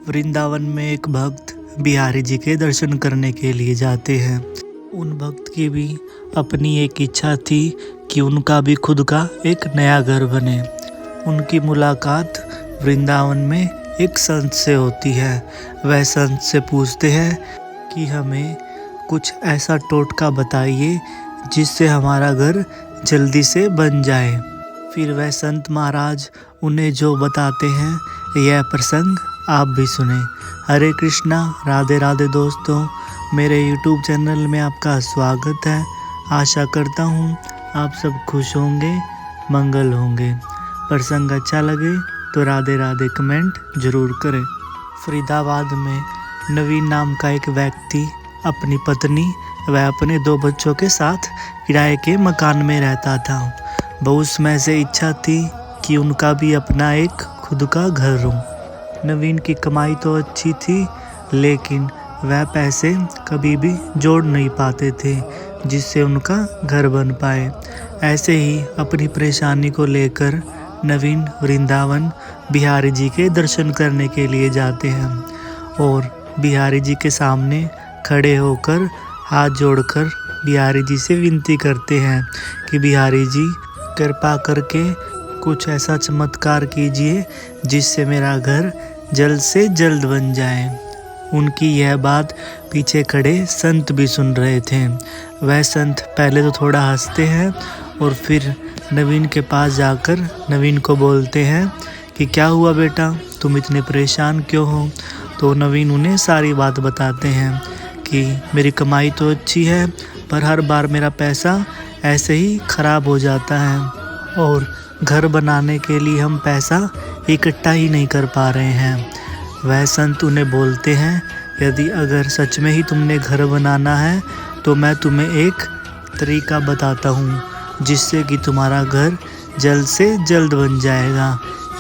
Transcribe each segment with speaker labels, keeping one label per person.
Speaker 1: वृंदावन में एक भक्त बिहारी जी के दर्शन करने के लिए जाते हैं। उन भक्त की भी अपनी एक इच्छा थी कि उनका भी खुद का एक नया घर बने। उनकी मुलाकात वृंदावन में एक संत से होती है। वह संत से पूछते हैं कि हमें कुछ ऐसा टोटका बताइए जिससे हमारा घर जल्दी से बन जाए। फिर वह संत महाराज उन्हें जो बताते हैं यह प्रसंग आप भी सुने। हरे कृष्णा, राधे राधे दोस्तों, मेरे YouTube चैनल में आपका स्वागत है। आशा करता हूँ आप सब खुश होंगे, मंगल होंगे। प्रसंग अच्छा लगे तो राधे राधे कमेंट जरूर करें। फरीदाबाद में नवीन नाम का एक व्यक्ति अपनी पत्नी व अपने 2 बच्चों के साथ किराए के मकान में रहता था। बहुत समय से इच्छा थी कि उनका भी अपना एक खुद का घर हो। नवीन की कमाई तो अच्छी थी, लेकिन वह पैसे कभी भी जोड़ नहीं पाते थे जिससे उनका घर बन पाए। ऐसे ही अपनी परेशानी को लेकर नवीन वृंदावन बिहारी जी के दर्शन करने के लिए जाते हैं और बिहारी जी के सामने खड़े होकर हाथ जोड़कर बिहारी जी से विनती करते हैं कि बिहारी जी कृपा करके कुछ ऐसा चमत्कार कीजिए जिससे मेरा घर जल्द से जल्द बन जाए। उनकी यह बात पीछे खड़े संत भी सुन रहे थे। वह संत पहले तो थोड़ा हंसते हैं और फिर नवीन के पास जाकर नवीन को बोलते हैं कि क्या हुआ बेटा, तुम इतने परेशान क्यों हो। तो नवीन उन्हें सारी बात बताते हैं कि मेरी कमाई तो अच्छी है, पर हर बार मेरा पैसा ऐसे ही खराब हो जाता है और घर बनाने के लिए हम पैसा इकट्ठा ही नहीं कर पा रहे हैं। वह संत उन्हें बोलते हैं, यदि अगर सच में ही तुमने घर बनाना है तो मैं तुम्हें एक तरीका बताता हूँ जिससे कि तुम्हारा घर जल्द से जल्द बन जाएगा।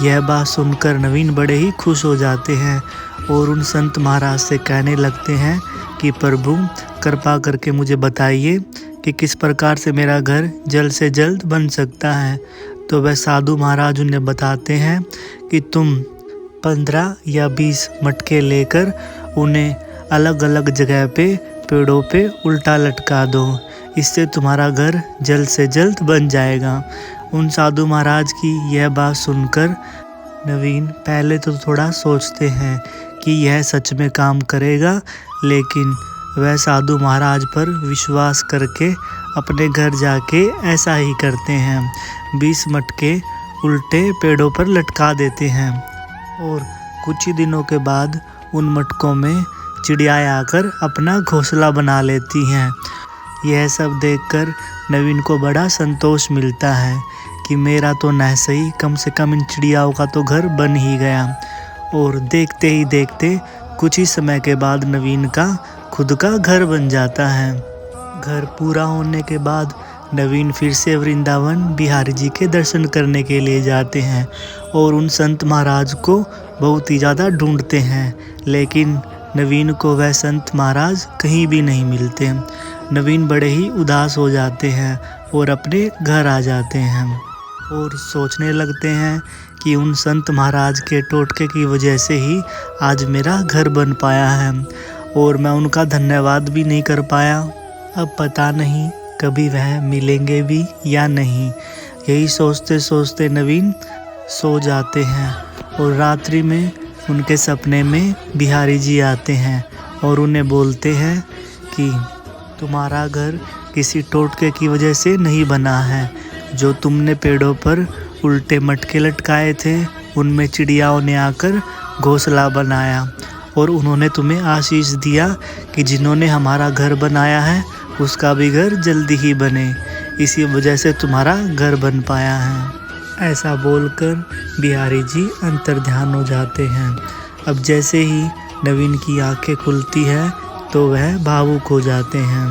Speaker 1: यह बात सुनकर नवीन बड़े ही खुश हो जाते हैं और उन संत महाराज से कहने लगते हैं कि प्रभु कृपा करके मुझे बताइए कि किस प्रकार से मेरा घर जल्द से जल्द बन सकता है। तो वह साधु महाराज उन्हें बताते हैं कि तुम 15 या 20 मटके लेकर उन्हें अलग अलग जगह पे पेड़ों पे उल्टा लटका दो, इससे तुम्हारा घर जल्द से जल्द बन जाएगा। उन साधु महाराज की यह बात सुनकर नवीन पहले तो थोड़ा सोचते हैं कि यह सच में काम करेगा, लेकिन वह साधु महाराज पर विश्वास करके अपने घर जाके ऐसा ही करते हैं। 20 मटके उल्टे पेड़ों पर लटका देते हैं और कुछ ही दिनों के बाद उन मटकों में चिड़ियाएं आकर अपना घोंसला बना लेती हैं। यह सब देखकर नवीन को बड़ा संतोष मिलता है कि मेरा तो न सही, कम से कम इन चिड़ियाओं का तो घर बन ही गया। और देखते ही देखते कुछ ही समय के बाद नवीन का खुद का घर बन जाता है। घर पूरा होने के बाद नवीन फिर से वृंदावन बिहारी जी के दर्शन करने के लिए जाते हैं और उन संत महाराज को बहुत ही ज़्यादा ढूंढते हैं, लेकिन नवीन को वह संत महाराज कहीं भी नहीं मिलते। नवीन बड़े ही उदास हो जाते हैं और अपने घर आ जाते हैं और सोचने लगते हैं कि उन संत महाराज के टोटके की वजह से ही आज मेरा घर बन पाया है और मैं उनका धन्यवाद भी नहीं कर पाया। अब पता नहीं कभी वह मिलेंगे भी या नहीं। यही सोचते सोचते नवीन सो जाते हैं और रात्रि में उनके सपने में बिहारी जी आते हैं और उन्हें बोलते हैं कि तुम्हारा घर किसी टोटके की वजह से नहीं बना है। जो तुमने पेड़ों पर उल्टे मटके लटकाए थे उनमें चिड़ियाओं ने आकर घोंसला बनाया और उन्होंने तुम्हें आशीष दिया कि जिन्होंने हमारा घर बनाया है उसका भी घर जल्दी ही बने, इसी वजह से तुम्हारा घर बन पाया है। ऐसा बोलकर बिहारी जी अंतर्ध्यान हो जाते हैं। अब जैसे ही नवीन की आंखें खुलती है तो वह भावुक हो जाते हैं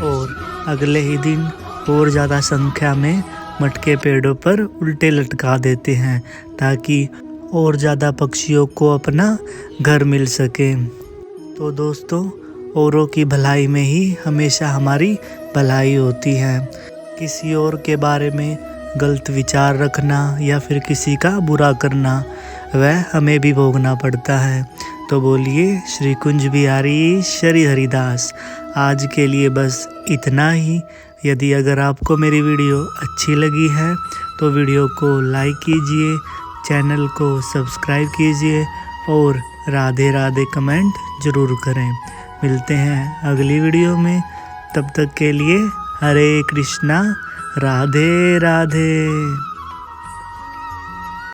Speaker 1: और अगले ही दिन और ज़्यादा संख्या में मटके पेड़ों पर उल्टे लटका देते हैं ताकि और ज़्यादा पक्षियों को अपना घर मिल सके। तो दोस्तों, औरों की भलाई में ही हमेशा हमारी भलाई होती है। किसी और के बारे में गलत विचार रखना या फिर किसी का बुरा करना वह हमें भी भोगना पड़ता है। तो बोलिए श्री कुंज बिहारी श्री हरिदास। आज के लिए बस इतना ही। यदि अगर आपको मेरी वीडियो अच्छी लगी है तो वीडियो को लाइक कीजिए, चैनल को सब्सक्राइब कीजिए और राधे राधे कमेंट ज़रूर करें। मिलते हैं अगली वीडियो में, तब तक के लिए हरे कृष्णा, राधे राधे।